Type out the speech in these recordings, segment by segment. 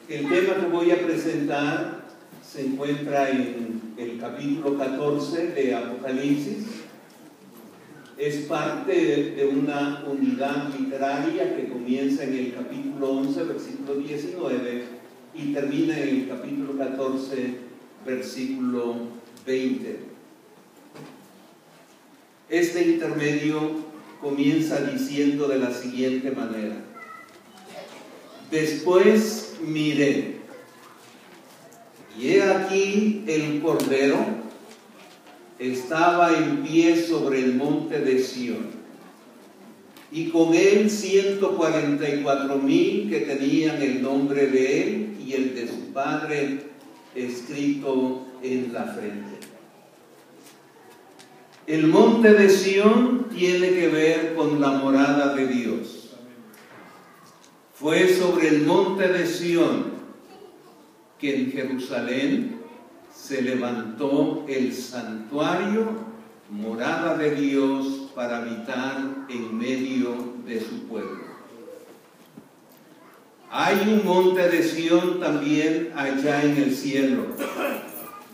El tema que voy a presentar se encuentra en el capítulo 14 de Apocalipsis. Es parte de una unidad literaria que comienza en el capítulo 11, versículo 19, y termina en el capítulo 14, versículo 20. Este intermedio comienza diciendo de la siguiente manera: después miré, y he aquí el Cordero estaba en pie sobre el monte de Sión, y con él 144,000 que tenían el nombre de él y el de su Padre escrito en la frente. El monte de Sión tiene que ver con la morada de Dios. Fue sobre el monte de Sión que en Jerusalén se levantó el santuario, morada de Dios para habitar en medio de su pueblo. Hay un monte de Sión también allá en el cielo,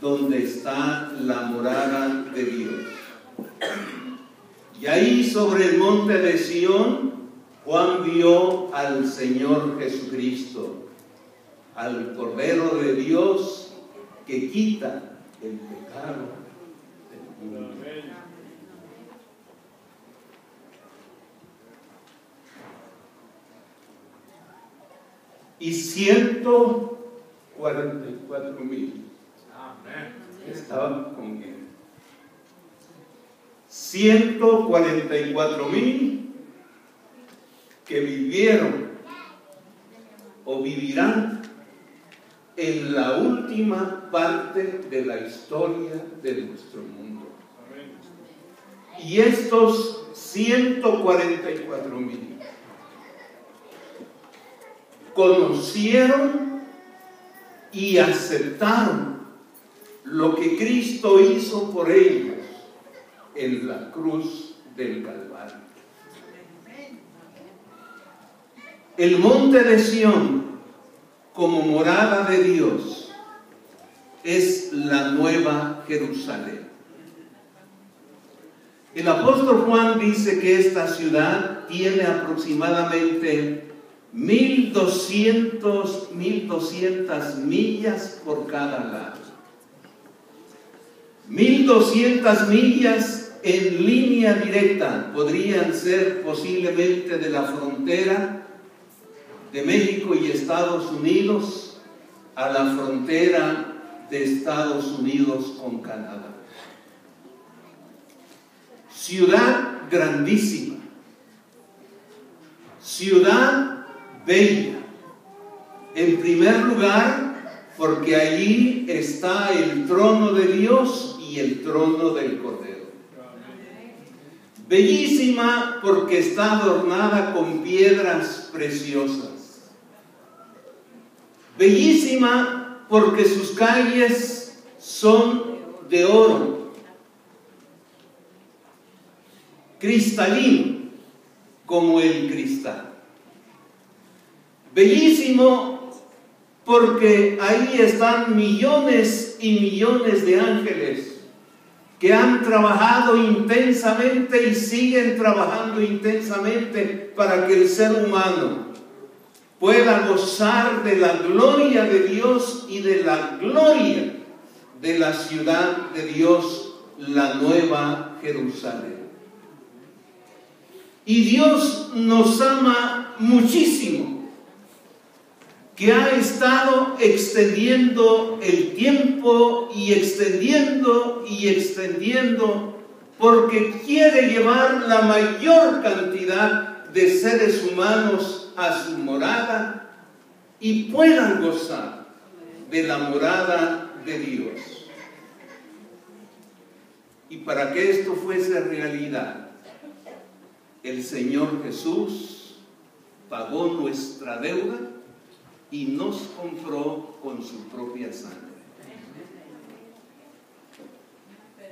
donde está la morada de Dios. Y ahí sobre el monte de Sión, Juan vio al Señor Jesucristo, al Cordero de Dios que quita el pecado del mundo. Y 144,000 estaban con él. 144,000 que vivieron o vivirán en la última parte de la historia de nuestro mundo. Y estos 144,000 conocieron y aceptaron lo que Cristo hizo por ellos en la cruz del Calvario. El monte de Sión, como morada de Dios, es la nueva Jerusalén. El apóstol Juan dice que esta ciudad tiene aproximadamente 1,200 millas por cada lado. 1,200 millas en línea directa podrían ser posiblemente de la frontera de México y Estados Unidos a la frontera de Estados Unidos con Canadá. Ciudad grandísima, ciudad bella. En primer lugar, porque allí está el trono de Dios y el trono del Cordero. Bellísima porque está adornada con piedras preciosas. Bellísima porque sus calles son de oro, cristalino como el cristal. Bellísimo porque ahí están millones y millones de ángeles que han trabajado intensamente y siguen trabajando intensamente para que el ser humano pueda gozar de la gloria de Dios y de la gloria de la ciudad de Dios, la nueva Jerusalén. Y Dios nos ama muchísimo, que ha estado extendiendo el tiempo y extendiendo porque quiere llevar la mayor cantidad de seres humanos a su morada y puedan gozar de la morada de Dios. Y para que esto fuese realidad, el Señor Jesús pagó nuestra deuda y nos compró con su propia sangre.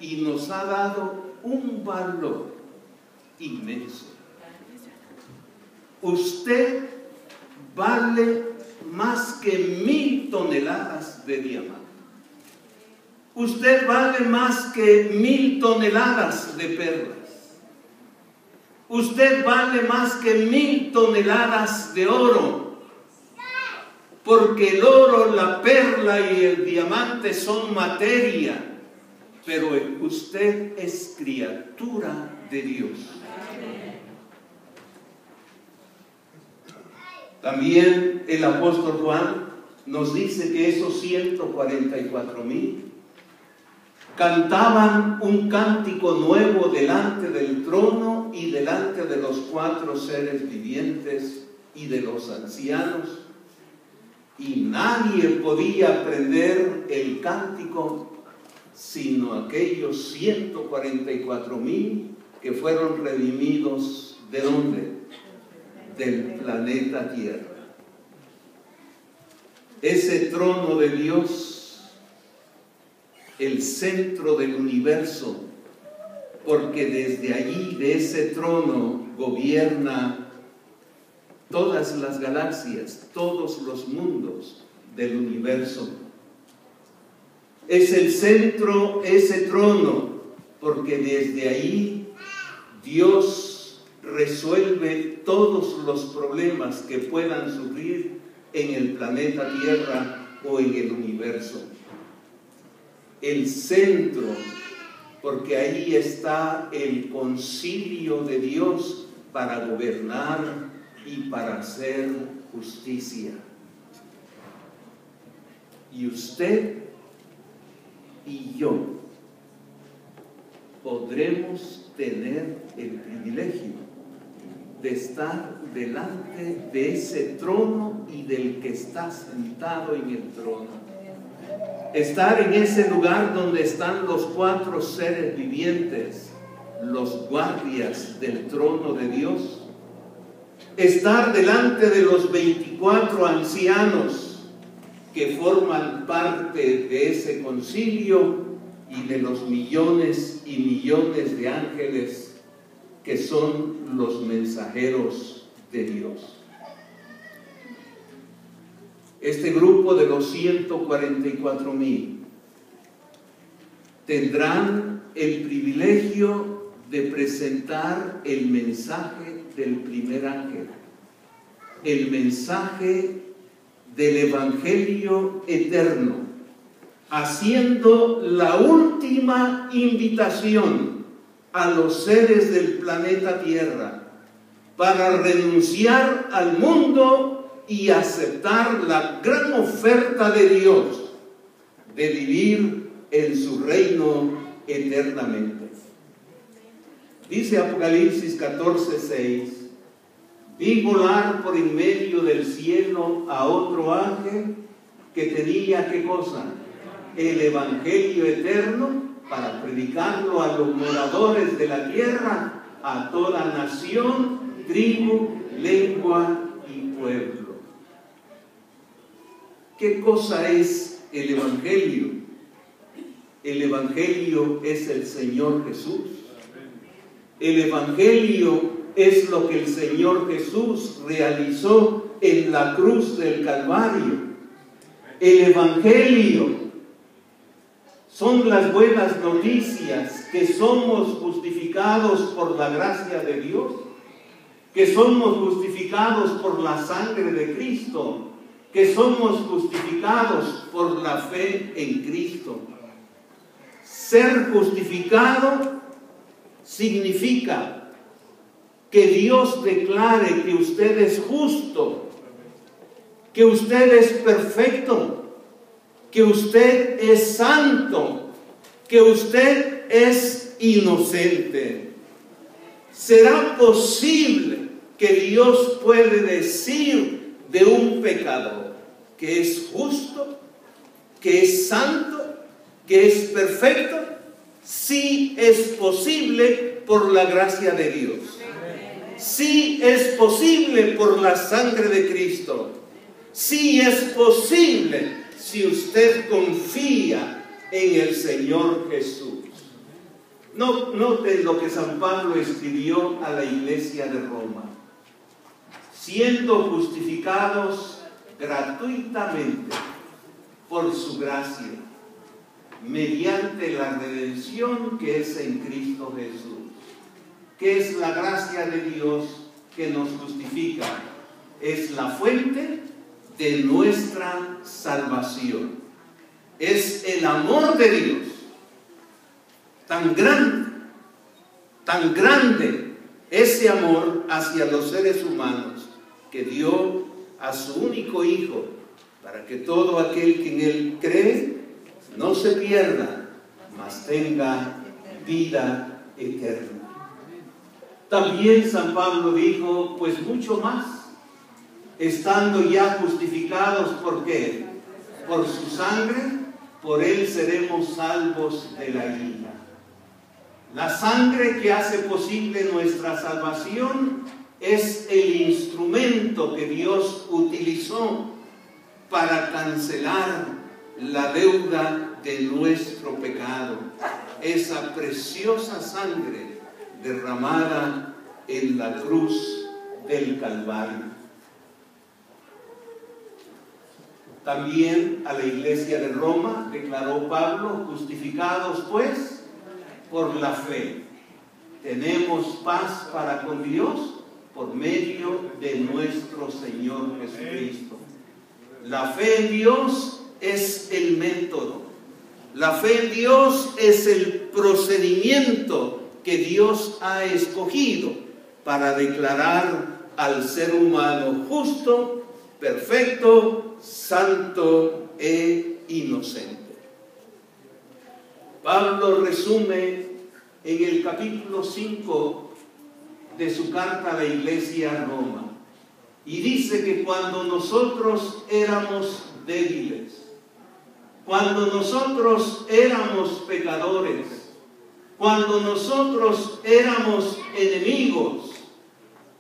Y nos ha dado un valor inmenso. Usted vale más que 1000 toneladas de diamante. Usted vale más que 1000 toneladas de perlas. Usted vale más que 1000 toneladas de oro. Porque el oro, la perla y el diamante son materia. Pero usted es criatura de Dios. También el apóstol Juan nos dice que esos 144,000 cantaban un cántico nuevo delante del trono y delante de los 4 seres vivientes y de los ancianos, y nadie podía aprender el cántico sino aquellos 144,000 que fueron redimidos. ¿De dónde? Del planeta Tierra. Ese trono de Dios, el centro del universo, porque desde allí, de ese trono, gobierna todas las galaxias, todos los mundos del universo. Es el centro, ese trono, porque desde ahí Dios resuelve todos los problemas que puedan surgir en el planeta Tierra o en el universo. El centro, porque ahí está el concilio de Dios para gobernar y para hacer justicia. Y usted y yo podremos tener el privilegio de estar delante de ese trono y del que está sentado en el trono. Estar en ese lugar donde están los 4 seres vivientes, los guardias del trono de Dios. Estar delante de los 24 ancianos que forman parte de ese concilio y de los millones y millones de ángeles que son los mensajeros de Dios. Este grupo de los 144,000 tendrán el privilegio de presentar el mensaje del primer ángel, el mensaje del Evangelio eterno, haciendo la última invitación a los seres del planeta Tierra para renunciar al mundo y aceptar la gran oferta de Dios de vivir en su reino eternamente. Dice Apocalipsis 14:6: vi volar por en medio del cielo a otro ángel que tenía, ¿qué cosa? El Evangelio eterno, para predicarlo a los moradores de la tierra, a toda nación, tribu, lengua y pueblo. ¿Qué cosa es el Evangelio? El Evangelio es el Señor Jesús. El Evangelio es lo que el Señor Jesús realizó en la cruz del Calvario. El Evangelio son las buenas noticias que somos justificados por la gracia de Dios, que somos justificados por la sangre de Cristo, que somos justificados por la fe en Cristo. Ser justificado significa que Dios declare que usted es justo, que usted es perfecto, que usted es santo, que usted es inocente. ¿Será posible que Dios puede decir de un pecador que es justo, que es santo, que es perfecto? Sí es posible por la gracia de Dios. Sí es posible por la sangre de Cristo. Sí es posible si usted confía en el Señor Jesús. Noten lo que San Pablo escribió a la iglesia de Roma. Siendo justificados gratuitamente por su gracia, mediante la redención que es en Cristo Jesús, que es la gracia de Dios que nos justifica, es la fuente de nuestra salvación. Es el amor de Dios tan grande ese amor hacia los seres humanos, que dio a su único Hijo, para que todo aquel que en Él cree no se pierda, mas tenga vida eterna. También San Pablo dijo, pues mucho más, estando ya justificados, ¿por qué? Por su sangre, por Él seremos salvos de la ira. La sangre que hace posible nuestra salvación es el instrumento que Dios utilizó para cancelar la deuda de nuestro pecado. Esa preciosa sangre derramada en la cruz del Calvario. También a la iglesia de Roma declaró Pablo, justificados pues por la fe, tenemos paz para con Dios por medio de nuestro Señor Jesucristo. La fe en Dios es el método. La fe en Dios es el procedimiento que Dios ha escogido para declarar al ser humano justo, perfecto, santo e inocente. Pablo resume en el capítulo 5 de su carta a la iglesia a Roma y dice que cuando nosotros éramos débiles, cuando nosotros éramos pecadores, cuando nosotros éramos enemigos,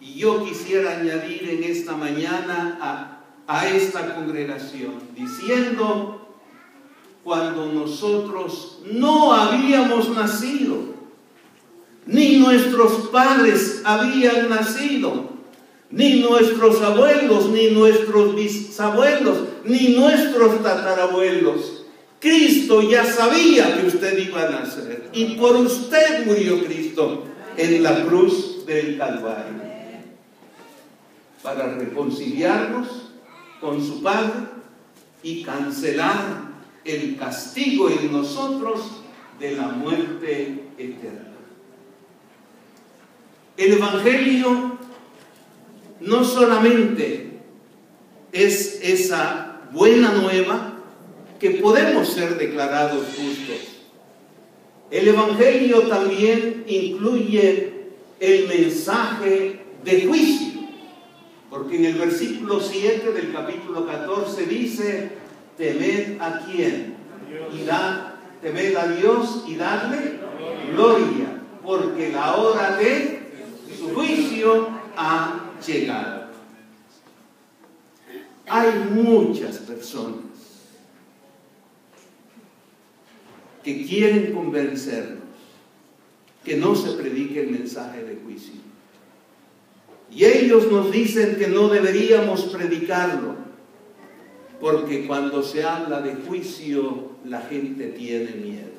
y yo quisiera añadir en esta mañana a esta congregación, diciendo, cuando nosotros no habíamos nacido, ni nuestros padres habían nacido, ni nuestros abuelos, ni nuestros bisabuelos, ni nuestros tatarabuelos. Cristo ya sabía que usted iba a nacer, y por usted murió Cristo en la cruz del Calvario, para reconciliarnos con su Padre y cancelar el castigo en nosotros de la muerte eterna. El Evangelio no solamente es esa buena nueva que podemos ser declarados justos. El Evangelio también incluye el mensaje de juicio, porque en el versículo 7 del capítulo 14 dice, temed a quién, temed a Dios y dadle gloria, porque la hora de su juicio ha llegado. Hay muchas personas que quieren convencernos que no se predique el mensaje de juicio. Y ellos nos dicen que no deberíamos predicarlo, porque cuando se habla de juicio, la gente tiene miedo.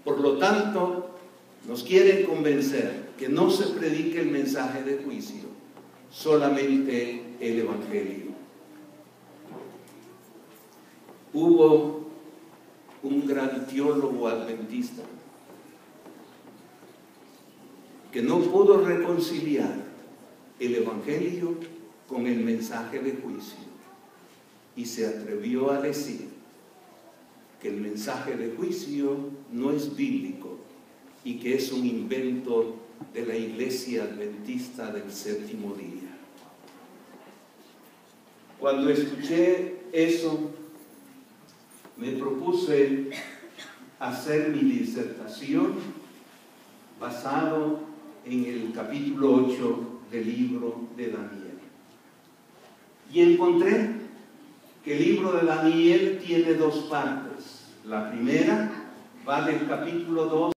Por lo tanto, nos quieren convencer que no se predique el mensaje de juicio, solamente el Evangelio. Hubo un gran teólogo adventista que no pudo reconciliar el Evangelio con el mensaje de juicio y se atrevió a decir que el mensaje de juicio no es bíblico y que es un invento de la Iglesia Adventista del Séptimo Día. Cuando escuché eso, me propuse hacer mi disertación basado en el capítulo 8 del libro de Daniel. Y encontré que el libro de Daniel tiene dos partes. La primera va del capítulo 2